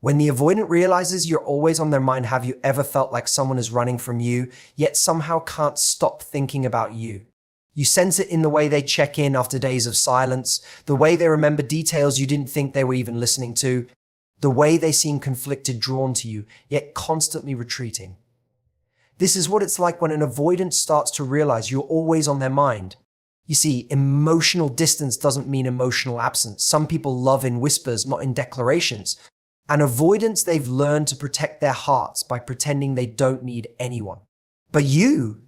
When the avoidant realizes you're always on their mind, have you ever felt like someone is running from you, yet somehow can't stop thinking about you? You sense it in the way they check in after days of silence, the way they remember details you didn't think they were even listening to, the way they seem conflicted, drawn to you, yet constantly retreating. This is what it's like when an avoidant starts to realize you're always on their mind. You see, emotional distance doesn't mean emotional absence. Some people love in whispers, not in declarations. And avoidance, they've learned to protect their hearts by pretending they don't need anyone. But you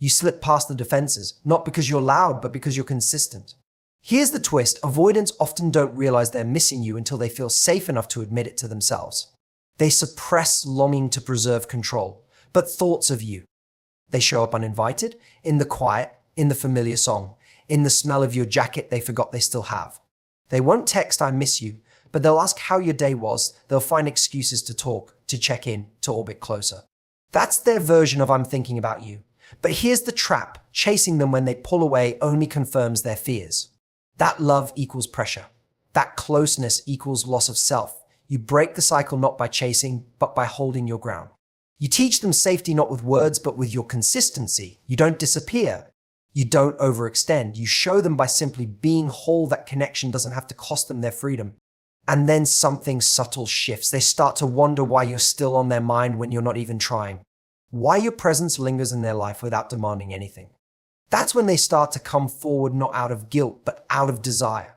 slip past the defenses, not because you're loud, but because you're consistent. Here's the twist. Avoidants often don't realize they're missing you until they feel safe enough to admit it to themselves. They suppress longing to preserve control, but thoughts of you. They show up uninvited, in the quiet, in the familiar song, in the smell of your jacket they forgot they still have. They won't text, "I miss you," but they'll ask how your day was. They'll find excuses to talk, to check in, to orbit closer. That's their version of "I'm thinking about you." But here's the trap. Chasing them when they pull away only confirms their fears. That love equals pressure. That closeness equals loss of self. You break the cycle not by chasing, but by holding your ground. You teach them safety not with words, but with your consistency. You don't disappear. You don't overextend. You show them by simply being whole that connection doesn't have to cost them their freedom. And then something subtle shifts. They start to wonder why you're still on their mind when you're not even trying. Why your presence lingers in their life without demanding anything. That's when they start to come forward not out of guilt, but out of desire.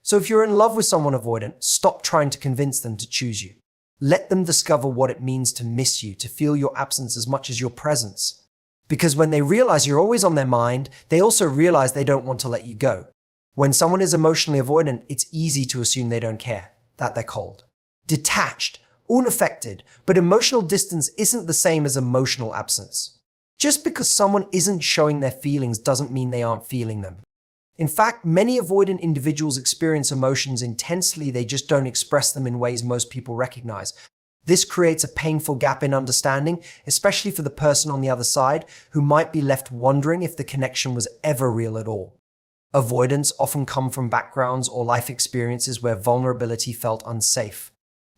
So if you're in love with someone avoidant, stop trying to convince them to choose you. Let them discover what it means to miss you, to feel your absence as much as your presence. Because when they realize you're always on their mind, they also realize they don't want to let you go. When someone is emotionally avoidant, it's easy to assume they don't care, that they're cold, detached, unaffected, but emotional distance isn't the same as emotional absence. Just because someone isn't showing their feelings doesn't mean they aren't feeling them. In fact, many avoidant individuals experience emotions intensely, they just don't express them in ways most people recognize. This creates a painful gap in understanding, especially for the person on the other side who might be left wondering if the connection was ever real at all. Avoidants often come from backgrounds or life experiences where vulnerability felt unsafe.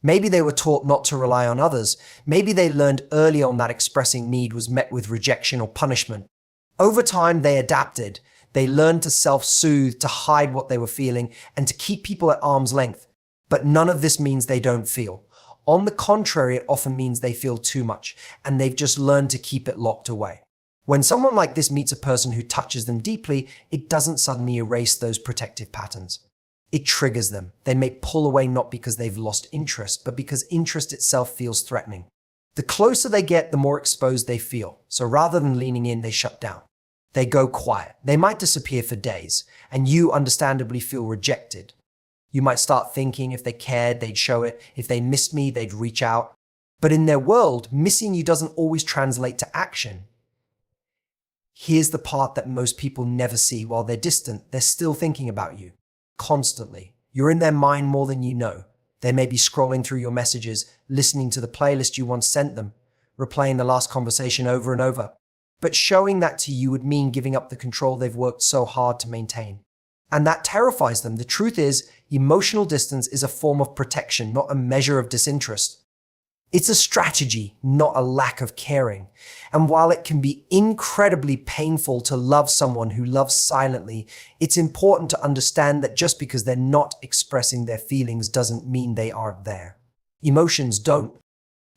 Maybe they were taught not to rely on others. Maybe they learned early on that expressing need was met with rejection or punishment. Over time, they adapted. They learned to self-soothe, to hide what they were feeling, and to keep people at arm's length. But none of this means they don't feel. On the contrary, it often means they feel too much, and they've just learned to keep it locked away. When someone like this meets a person who touches them deeply, it doesn't suddenly erase those protective patterns. It triggers them. They may pull away not because they've lost interest, but because interest itself feels threatening. The closer they get, the more exposed they feel. So rather than leaning in, they shut down. They go quiet. They might disappear for days, and you understandably feel rejected. You might start thinking if they cared, they'd show it. If they missed me, they'd reach out. But in their world, missing you doesn't always translate to action. Here's the part that most people never see. While they're distant, they're still thinking about you. Constantly. You're in their mind more than you know. They may be scrolling through your messages, listening to the playlist you once sent them, replaying the last conversation over and over. But showing that to you would mean giving up the control they've worked so hard to maintain. And that terrifies them. The truth is, emotional distance is a form of protection, not a measure of disinterest. It's a strategy, not a lack of caring. And while it can be incredibly painful to love someone who loves silently, it's important to understand that just because they're not expressing their feelings doesn't mean they aren't there. Emotions don't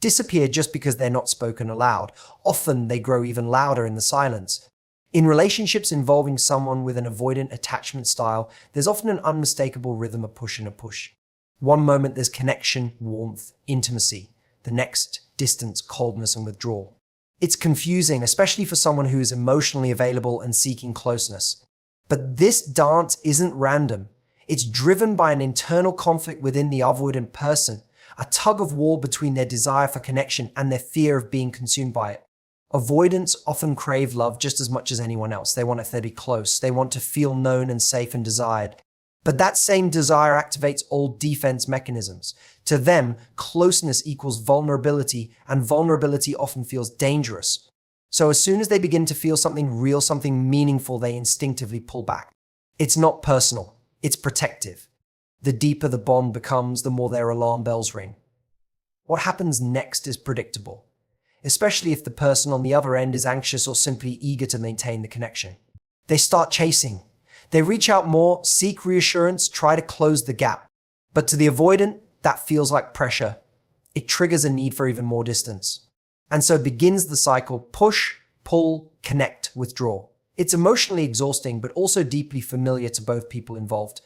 disappear just because they're not spoken aloud. Often they grow even louder in the silence. In relationships involving someone with an avoidant attachment style, there's often an unmistakable rhythm of push and a push. One moment there's connection, warmth, intimacy. The next, distance, coldness, and withdrawal. It's confusing, especially for someone who is emotionally available and seeking closeness. But this dance isn't random. It's driven by an internal conflict within the avoidant person, a tug of war between their desire for connection and their fear of being consumed by it. Avoidants often crave love just as much as anyone else. They want it to be close. They want to feel known and safe and desired. But that same desire activates old defense mechanisms. To them, closeness equals vulnerability, and vulnerability often feels dangerous. So as soon as they begin to feel something real, something meaningful, they instinctively pull back. It's not personal, it's protective. The deeper the bond becomes, the more their alarm bells ring. What happens next is predictable, especially if the person on the other end is anxious or simply eager to maintain the connection. They start chasing. They reach out more, seek reassurance, try to close the gap. But to the avoidant, that feels like pressure. It triggers a need for even more distance. And so begins the cycle: push, pull, connect, withdraw. It's emotionally exhausting, but also deeply familiar to both people involved.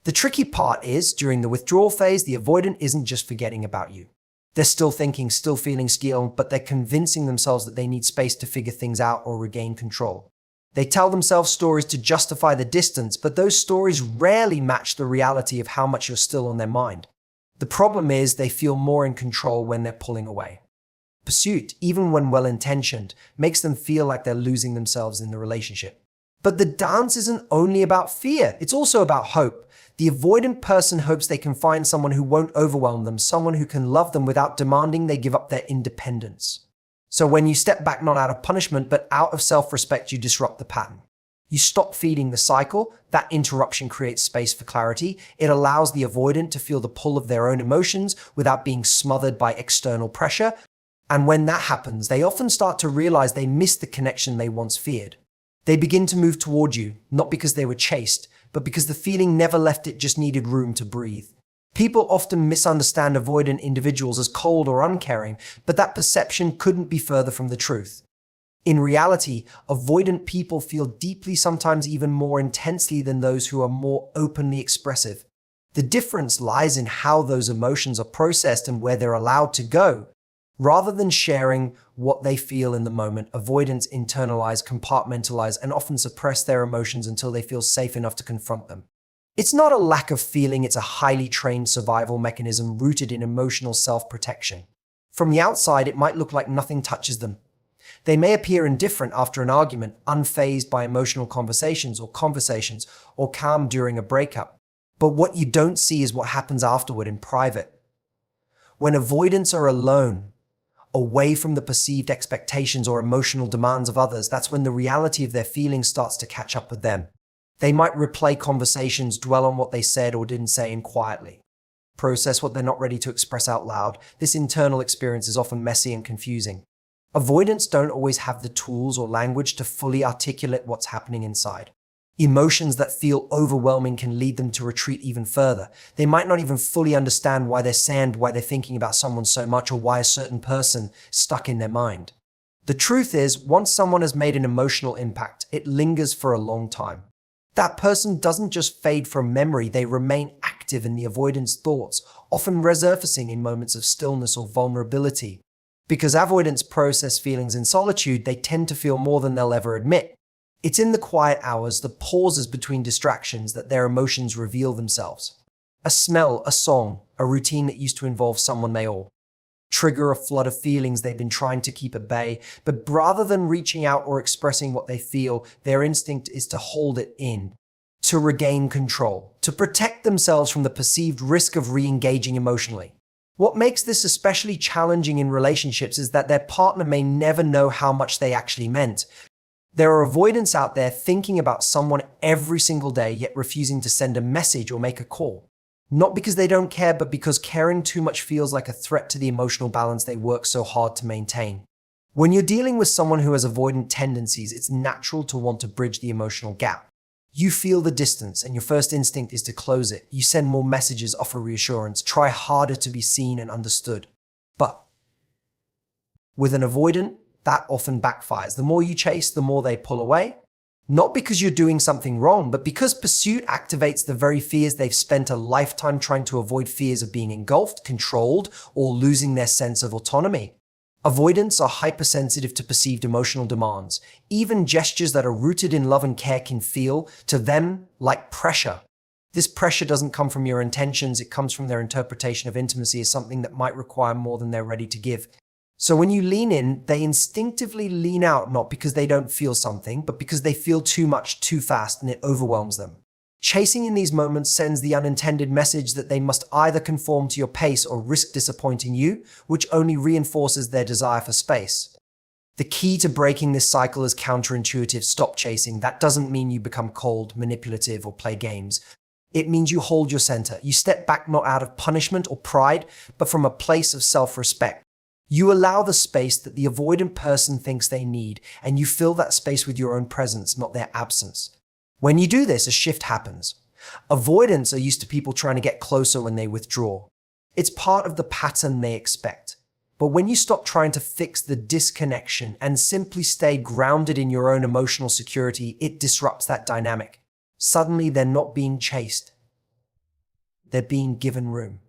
The tricky part is, during the withdrawal phase, the avoidant isn't just forgetting about you. They're still thinking, still feeling scared, but they're convincing themselves that they need space to figure things out or regain control. They tell themselves stories to justify the distance, but those stories rarely match the reality of how much you're still on their mind. The problem is they feel more in control when they're pulling away. Pursuit, even when well-intentioned, makes them feel like they're losing themselves in the relationship. But the dance isn't only about fear, it's also about hope. The avoidant person hopes they can find someone who won't overwhelm them, someone who can love them without demanding they give up their independence. So when you step back not out of punishment, but out of self-respect, you disrupt the pattern. You stop feeding the cycle. That interruption creates space for clarity. It allows the avoidant to feel the pull of their own emotions without being smothered by external pressure. And when that happens, they often start to realize they missed the connection they once feared. They begin to move toward you, not because they were chased, but because the feeling never left, it just needed room to breathe. People often misunderstand avoidant individuals as cold or uncaring, but that perception couldn't be further from the truth. In reality, avoidant people feel deeply, sometimes even more intensely than those who are more openly expressive. The difference lies in how those emotions are processed and where they're allowed to go. Rather than sharing what they feel in the moment, avoidants internalize, compartmentalize, and often suppress their emotions until they feel safe enough to confront them. It's not a lack of feeling, it's a highly trained survival mechanism rooted in emotional self-protection. From the outside, it might look like nothing touches them. They may appear indifferent after an argument, unfazed by emotional conversations, or calm during a breakup. But what you don't see is what happens afterward in private. When avoidants are alone, away from the perceived expectations or emotional demands of others, that's when the reality of their feelings starts to catch up with them. They might replay conversations, dwell on what they said or didn't say, and quietly process what they're not ready to express out loud. This internal experience is often messy and confusing. Avoidants don't always have the tools or language to fully articulate what's happening inside. Emotions that feel overwhelming can lead them to retreat even further. They might not even fully understand why they're sad, why they're thinking about someone so much, or why a certain person is stuck in their mind. The truth is, once someone has made an emotional impact, it lingers for a long time. That person doesn't just fade from memory, they remain active in the avoidant's thoughts, often resurfacing in moments of stillness or vulnerability. Because avoidants process feelings in solitude, they tend to feel more than they'll ever admit. It's in the quiet hours, the pauses between distractions, that their emotions reveal themselves. A smell, a song, a routine that used to involve someone may all trigger a flood of feelings they've been trying to keep at bay, but rather than reaching out or expressing what they feel, their instinct is to hold it in, to regain control, to protect themselves from the perceived risk of re-engaging emotionally. What makes this especially challenging in relationships is that their partner may never know how much they actually meant. There are avoidants out there thinking about someone every single day, yet refusing to send a message or make a call. Not because they don't care, but because caring too much feels like a threat to the emotional balance they work so hard to maintain. When you're dealing with someone who has avoidant tendencies, it's natural to want to bridge the emotional gap. You feel the distance, and your first instinct is to close it. You send more messages, offer reassurance, try harder to be seen and understood. But with an avoidant, that often backfires. The more you chase, the more they pull away. Not because you're doing something wrong, but because pursuit activates the very fears they've spent a lifetime trying to avoid: fears of being engulfed, controlled, or losing their sense of autonomy. Avoidants are hypersensitive to perceived emotional demands. Even gestures that are rooted in love and care can feel, to them, like pressure. This pressure doesn't come from your intentions, it comes from their interpretation of intimacy as something that might require more than they're ready to give. So when you lean in, they instinctively lean out, not because they don't feel something, but because they feel too much too fast and it overwhelms them. Chasing in these moments sends the unintended message that they must either conform to your pace or risk disappointing you, which only reinforces their desire for space. The key to breaking this cycle is counterintuitive: stop chasing. That doesn't mean you become cold, manipulative, or play games. It means you hold your center. You step back not out of punishment or pride, but from a place of self-respect. You allow the space that the avoidant person thinks they need, and you fill that space with your own presence, not their absence. When you do this, a shift happens. Avoidants are used to people trying to get closer when they withdraw. It's part of the pattern they expect. But when you stop trying to fix the disconnection and simply stay grounded in your own emotional security, it disrupts that dynamic. Suddenly, they're not being chased. They're being given room.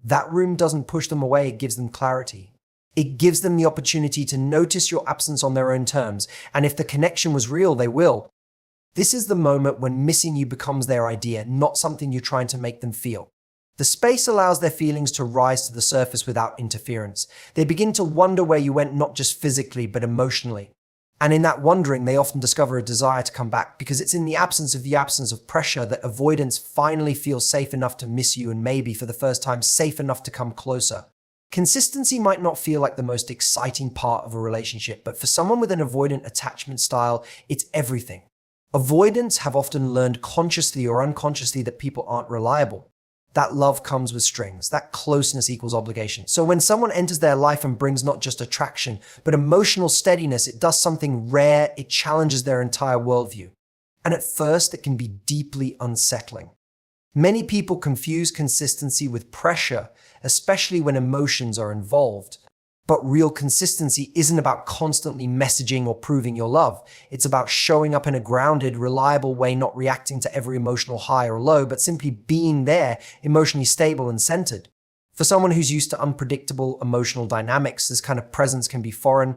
That room doesn't push them away, it gives them clarity. It gives them the opportunity to notice your absence on their own terms, and if the connection was real, they will. This is the moment when missing you becomes their idea, not something you're trying to make them feel. The space allows their feelings to rise to the surface without interference. They begin to wonder where you went, not just physically, but emotionally. And in that wondering, they often discover a desire to come back, because it's in the absence of pressure that avoidance finally feels safe enough to miss you, and maybe for the first time safe enough to come closer. Consistency might not feel like the most exciting part of a relationship, but for someone with an avoidant attachment style, it's everything. Avoidants have often learned consciously or unconsciously that people aren't reliable. That love comes with strings. That closeness equals obligation. So when someone enters their life and brings not just attraction, but emotional steadiness, it does something rare. It challenges their entire worldview. And at first, it can be deeply unsettling. Many people confuse consistency with pressure, especially when emotions are involved. But real consistency isn't about constantly messaging or proving your love. It's about showing up in a grounded, reliable way, not reacting to every emotional high or low, but simply being there, emotionally stable and centered. For someone who's used to unpredictable emotional dynamics, this kind of presence can be foreign.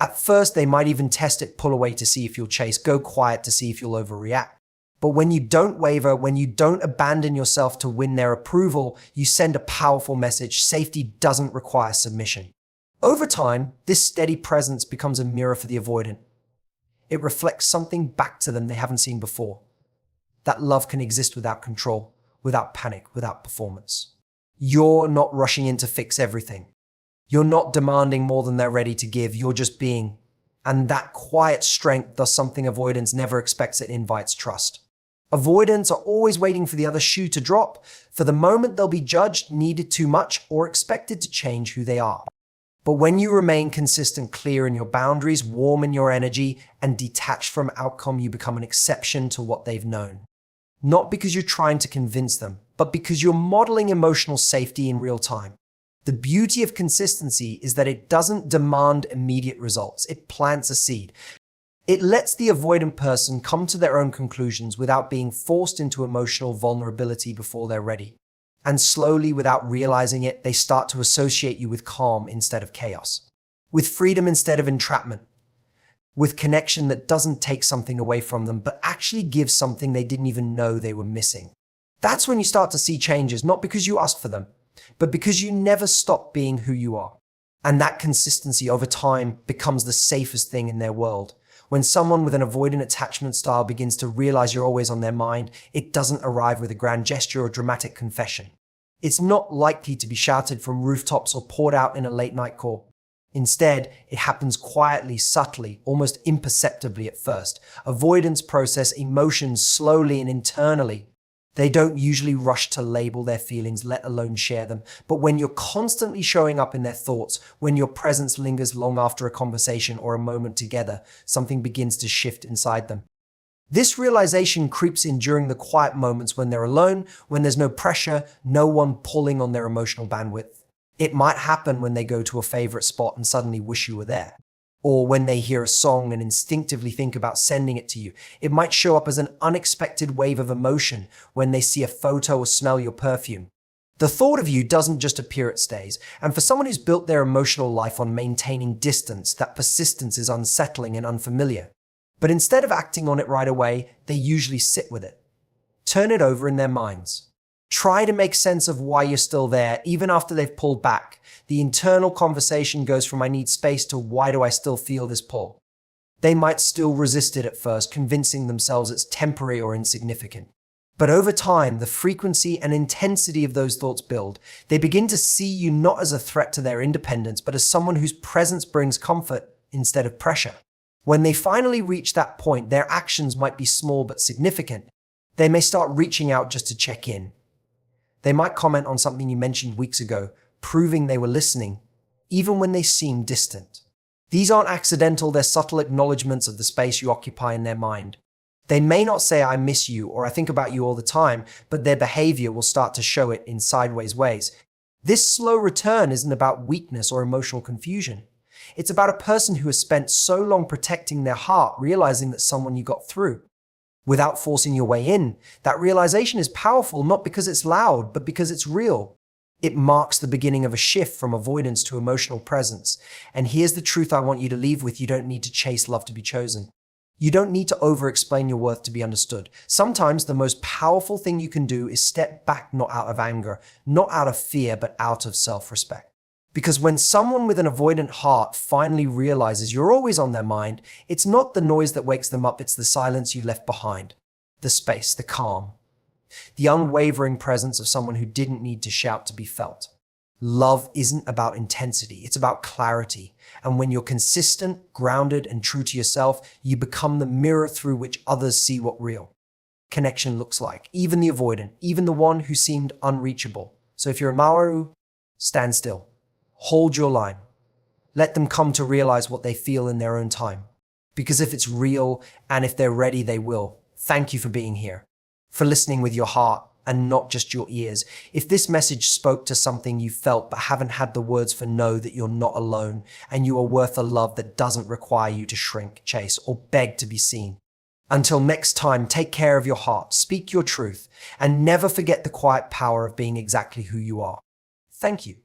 At first, they might even test it, pull away to see if you'll chase, go quiet to see if you'll overreact. But when you don't waver, when you don't abandon yourself to win their approval, you send a powerful message. Safety doesn't require submission. Over time, this steady presence becomes a mirror for the avoidant. It reflects something back to them they haven't seen before. That love can exist without control, without panic, without performance. You're not rushing in to fix everything. You're not demanding more than they're ready to give. You're just being. And that quiet strength does something avoidance never expects. It invites trust. Avoidants are always waiting for the other shoe to drop, for the moment they'll be judged, needed too much, or expected to change who they are. But when you remain consistent, clear in your boundaries, warm in your energy, and detached from outcome, you become an exception to what they've known. Not because you're trying to convince them, but because you're modeling emotional safety in real time. The beauty of consistency is that it doesn't demand immediate results. It plants a seed. It lets the avoidant person come to their own conclusions without being forced into emotional vulnerability before they're ready. And slowly, without realizing it, they start to associate you with calm instead of chaos, with freedom instead of entrapment, with connection that doesn't take something away from them, but actually gives something they didn't even know they were missing. That's when you start to see changes, not because you asked for them, but because you never stop being who you are. And that consistency over time becomes the safest thing in their world. When someone with an avoidant attachment style begins to realize you're always on their mind, it doesn't arrive with a grand gesture or dramatic confession. It's not likely to be shouted from rooftops or poured out in a late night call. Instead, it happens quietly, subtly, almost imperceptibly at first. Avoidants process emotions slowly and internally. They don't usually rush to label their feelings, let alone share them. But when you're constantly showing up in their thoughts, when your presence lingers long after a conversation or a moment together, something begins to shift inside them. This realization creeps in during the quiet moments when they're alone, when there's no pressure, no one pulling on their emotional bandwidth. It might happen when they go to a favorite spot and suddenly wish you were there. Or when they hear a song and instinctively think about sending it to you. It might show up as an unexpected wave of emotion when they see a photo or smell your perfume. The thought of you doesn't just appear, it stays. And for someone who's built their emotional life on maintaining distance, that persistence is unsettling and unfamiliar. But instead of acting on it right away, they usually sit with it. Turn it over in their minds. Try to make sense of why you're still there, even after they've pulled back. The internal conversation goes from I need space to why do I still feel this pull? They might still resist it at first, convincing themselves it's temporary or insignificant. But over time, the frequency and intensity of those thoughts build. They begin to see you not as a threat to their independence, but as someone whose presence brings comfort instead of pressure. When they finally reach that point, their actions might be small but significant. They may start reaching out just to check in. They might comment on something you mentioned weeks ago, proving they were listening, even when they seem distant. These aren't accidental, they're subtle acknowledgements of the space you occupy in their mind. They may not say, "I miss you," or "I think about you all the time," but their behavior will start to show it in sideways ways. This slow return isn't about weakness or emotional confusion. It's about a person who has spent so long protecting their heart, realizing that someone you got through. Without forcing your way in, that realization is powerful, not because it's loud, but because it's real. It marks the beginning of a shift from avoidance to emotional presence. And here's the truth I want you to leave with: you don't need to chase love to be chosen. You don't need to over-explain your worth to be understood. Sometimes the most powerful thing you can do is step back, not out of anger, not out of fear, but out of self-respect. Because when someone with an avoidant heart finally realizes you're always on their mind, it's not the noise that wakes them up, it's the silence you left behind. The space, the calm, the unwavering presence of someone who didn't need to shout to be felt. Love isn't about intensity, it's about clarity. And when you're consistent, grounded, and true to yourself, you become the mirror through which others see what real connection looks like. Even the avoidant, even the one who seemed unreachable. So if you're a Maoru, stand still. Hold your line. Let them come to realize what they feel in their own time. Because if it's real and if they're ready, they will. Thank you for being here, for listening with your heart and not just your ears. If this message spoke to something you felt but haven't had the words for, know that you're not alone and you are worth a love that doesn't require you to shrink, chase, or beg to be seen. Until next time, take care of your heart, speak your truth, and never forget the quiet power of being exactly who you are. Thank you.